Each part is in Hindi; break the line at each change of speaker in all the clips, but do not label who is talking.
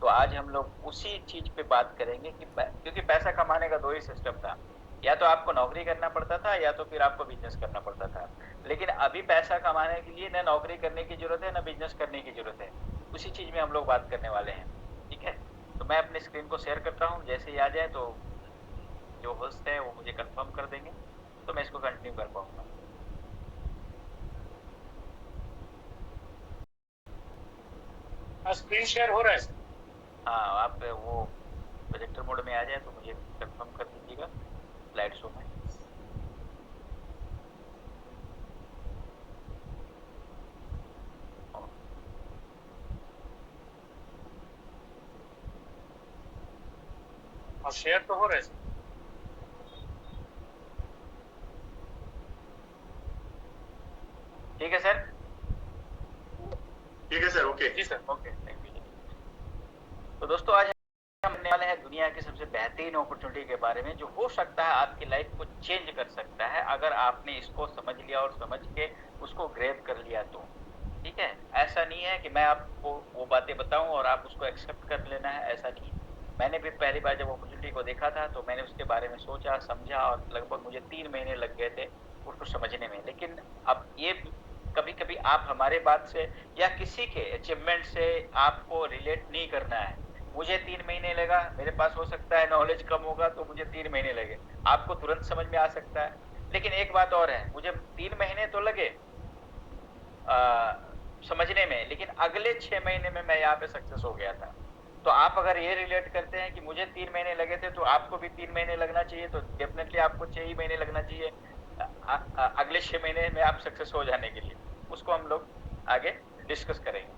तो आज हम लोग उसी चीज पे बात करेंगे कि क्योंकि पैसा कमाने का दो ही सिस्टम था, या तो आपको नौकरी करना पड़ता था या तो फिर आपको बिजनेस करना पड़ता था। लेकिन अभी पैसा कमाने के लिए ना नौकरी करने की जरूरत है ना बिजनेस करने की जरूरत है। उसी चीज में हम लोग बात करने वाले हैं। ठीक है, तो मैं अपने स्क्रीन को शेयर करता हूँ, जैसे ही आ जाए तो जो होस्ट है वो मुझे कंफर्म कर देंगे तो मैं इसको कंटिन्यू कर पाऊंगा।
स्क्रीन शेयर हो रहा है सर।
हाँ, आप वो प्रोजेक्टर मोड में आ जाए तो मुझे कंफर्म कर दीजिएगा स्लाइड शो में।
और शेयर तो हो रहा है सर।
ठीक है सर।
ठीक है सर, ओके।
जी सर।
Okay, thank you. तो दोस्तों आज हम जानने वाले हैं दुनिया की सबसे बेहतरीन अपॉर्चुनिटी के बारे में, जो हो सकता है आपकी लाइफ को चेंज कर सकता है अगर आपने इसको समझ लिया और समझ के उसको ग्रैब कर लिया तो। ठीक है, ऐसा नहीं है कि मैं आपको वो बातें बताऊं और आप उसको एक्सेप्ट कर लेना है, ऐसा नहीं है। मैंने भी पहली बार जब अपॉर्चुनिटी को देखा था तो मैंने उसके बारे में सोचा, समझा, और लगभग मुझे 3 महीने लग गए थे उसको समझने में। लेकिन अब ये कभी कभी आप हमारे बात से या किसी के अचीवमेंट से आपको रिलेट नहीं करना है। मुझे 3 महीने लगा, मेरे पास हो सकता है नॉलेज कम होगा तो मुझे 3 महीने लगे, आपको तुरंत समझ में आ सकता है। लेकिन एक बात और है, मुझे 3 महीने तो लगे समझने में, लेकिन अगले 6 महीने में मैं यहाँ पे सक्सेस हो गया था। तो आप अगर ये रिलेट करते हैं कि मुझे 3 महीने लगे थे तो आपको भी 3 महीने लगना चाहिए, तो डेफिनेटली आपको 6 ही महीने लगना चाहिए अगले 6 महीने में आप सक्सेस हो जाने के लिए। उसको हम लोग आगे डिस्कस करेंगे।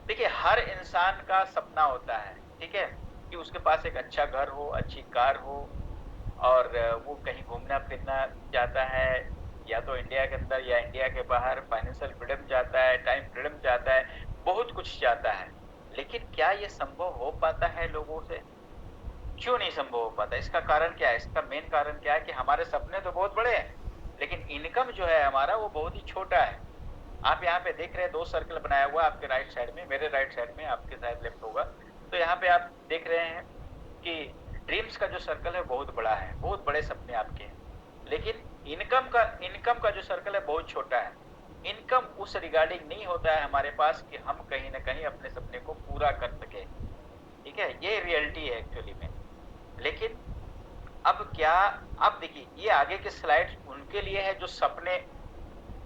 देखिए, हर इंसान का सपना होता है, ठीक है, कि उसके पास एक अच्छा घर हो, अच्छी कार हो, और वो कहीं घूमना फिरना चाहता है, या तो इंडिया के अंदर या इंडिया के बाहर। फाइनेंशियल फ्रीडम चाहता है, टाइम फ्रीडम चाहता है, बहुत कुछ चाहता है। लेकिन क्या ये संभव हो पाता है लोगों से? क्यों नहीं संभव हो पाता? इसका कारण क्या है? इसका मेन कारण क्या है कि हमारे सपने तो बहुत बड़े हैं, लेकिन इनकम जो है हमारा वो बहुत ही छोटा है। आप यहाँ पे देख रहे हैं 2 सर्कल बनाया हुआ है आपके राइट साइड में, मेरे राइट साइड में, आपके शायद लेफ्ट होगा। तो यहाँ पे आप देख रहे हैं कि ड्रीम्स का जो सर्कल है बहुत बड़ा है, बहुत बड़े सपने आपके हैं। लेकिन इनकम का जो सर्कल है बहुत छोटा है। इनकम उस रिगार्डिंग नहीं होता है हमारे पास कि हम कहीं ना कहीं अपने सपने को पूरा कर सके। ठीक है, ये रियलिटी है एक्चुअली में। लेकिन अब क्या, अब देखिए ये आगे के स्लाइड्स उनके लिए है जो सपने,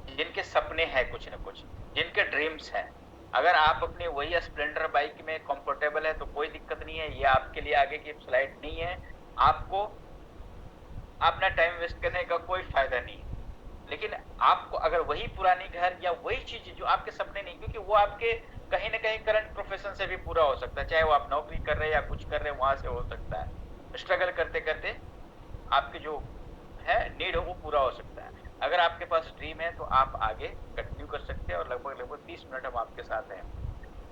जिनके सपने हैं कुछ ना कुछ, जिनके ड्रीम्स हैं। अगर आप अपनी वही स्प्लेंडर बाइक में कंफर्टेबल है तो कोई दिक्कत नहीं है, ये आपके लिए आगे की स्लाइड नहीं है। आपको अपना टाइम वेस्ट करने का कोई फायदा नहीं है। लेकिन आपको अगर वही पुरानी घर या वही चीज जो आपके सपने नहीं, क्योंकि वो आपके कहीं ना कहीं करंट प्रोफेशन से भी पूरा हो सकता है, चाहे वो आप नौकरी कर रहे हैं या कुछ कर रहे हैं वहां से हो सकता है। स्ट्रगल करते करते आपके जो है नीड हो वो पूरा हो सकता है। अगर आपके पास ड्रीम है तो आप आगे कंटिन्यू कर सकते हैं, और लगभग लगभग 30 मिनट हम आपके साथ हैं।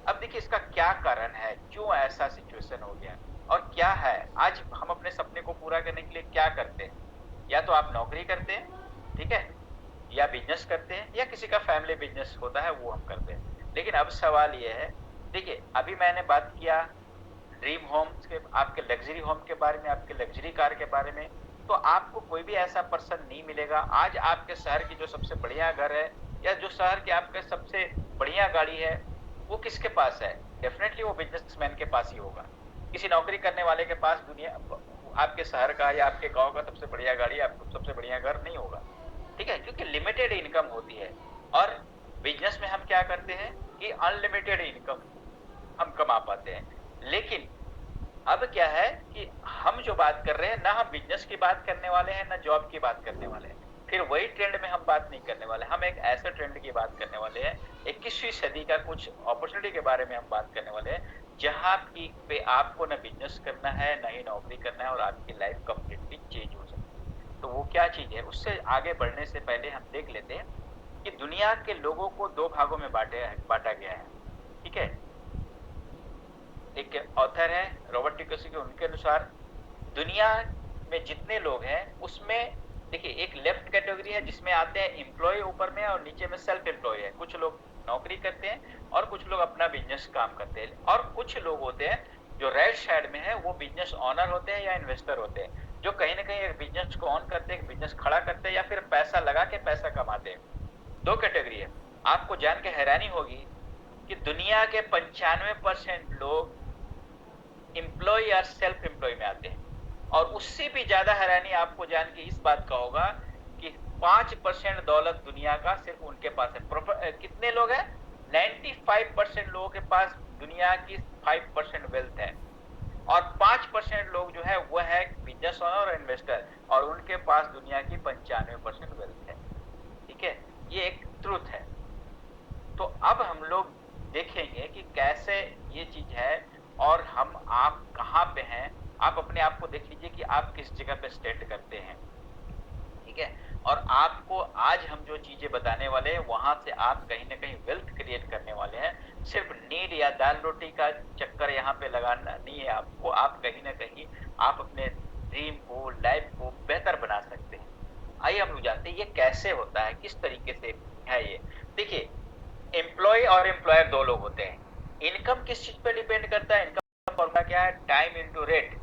अब देखिए इसका क्या कारण है, क्यों ऐसा सिचुएशन हो गया, और क्या है आज हम अपने सपने को पूरा करने के लिए क्या करते हैं। या तो आप नौकरी करते हैं, ठीक है, या बिजनेस करते हैं, या किसी का फैमिली बिजनेस होता है वो हम करते हैं। लेकिन अब सवाल ये है, देखिए अभी मैंने बात किया ड्रीम होम्स के, आपके लग्जरी होम के बारे में, आपके लग्जरी कार के बारे में। तो आपको कोई भी ऐसा पर्सन नहीं मिलेगा आज आपके शहर की जो सबसे बढ़िया घर है, या जो शहर की आपके सबसे बढ़िया गाड़ी है, वो किसके पास है? डेफिनेटली वो बिजनेसमैन के पास ही होगा। किसी नौकरी करने वाले के पास दुनिया आपके शहर का या आपके गांव का सबसे बढ़िया गाड़ी, आपको सबसे बढ़िया घर नहीं होगा। ठीक है, क्योंकि लिमिटेड इनकम होती है। और बिजनेस में हम क्या करते हैं कि अनलिमिटेड इनकम हम कमा पाते हैं। लेकिन अब क्या है कि हम जो बात कर रहे हैं ना, हम बिजनेस की बात करने वाले हैं ना जॉब की बात करने वाले हैं। फिर वही ट्रेंड में हम बात नहीं करने वाले, हम एक ऐसे ट्रेंड की बात करने वाले हैं, 21वीं सदी का कुछ अपॉर्चुनिटी के बारे में हम बात करने वाले हैं, जहां की पे आपको ना बिजनेस करना है ना ही नौकरी करना है, और आपकी लाइफ कंप्लीटली चेंज हो सकती है। तो वो क्या चीज है, उससे आगे बढ़ने से पहले हम देख लेते हैं कि दुनिया के लोगों को 2 भागों में बांटा गया है। ठीक है, एक ऑथर है रॉबर्ट टिकोसी के, उनके अनुसार दुनिया में जितने लोग हैं उसमें, देखिए एक लेफ्ट कैटेगरी है जिसमें आते हैं एम्प्लॉय ऊपर में, और नीचे में सेल्फ एम्प्लॉय है। कुछ लोग नौकरी करते हैं, और कुछ लोग अपना बिजनेस काम करते हैं, और कुछ लोग होते हैं जो रेड शेड में है, वो बिजनेस ओनर होते हैं या इन्वेस्टर होते हैं, जो कहीं ना कहीं एक बिजनेस को ऑन करते हैं, एक बिजनेस खड़ा करते हैं, या फिर पैसा लगा के पैसा कमाते हैं। दो कैटेगरी है। आपको जान के हैरानी होगी कि दुनिया के 95% लोग एम्प्लॉय या सेल्फ एम्प्लॉय में आते हैं, और उससे भी ज्यादा हैरानी आपको जान के इस बात का होगा कि 5% दौलत दुनिया का सिर्फ उनके पास है। कितने लोग हैं? 95% लोगों के पास दुनिया की 5% वेल्थ है, और 5% लोग जो है वो है बिजनेस ओनर और इन्वेस्टर, और उनके पास दुनिया की 95% वेल्थ है। ठीक है, ये एक ट्रूथ है। तो अब हम लोग देखेंगे कि कैसे ये चीज है, और आप कहाँ पे हैं। आप अपने आप को देख लीजिए कि आप किस जगह पे स्टैंड करते हैं। ठीक है, और आपको आज हम जो चीजें बताने वाले हैं, वहां से आप कहीं ना कहीं वेल्थ क्रिएट करने वाले हैं। सिर्फ नीड या दाल रोटी का चक्कर यहाँ पे लगाना नहीं है आपको, आप कहीं ना कहीं आप अपने ड्रीम को, लाइफ को बेहतर बना सकते हैं। आइए हम लोग जानते हैं ये कैसे होता है, किस तरीके से है ये। देखिए, एम्प्लॉय और एम्प्लॉयर दो लोग होते हैं। इनकम किस चीज पे डिपेंड करता है? इनकम फॉर्मूला क्या है? Time into rate.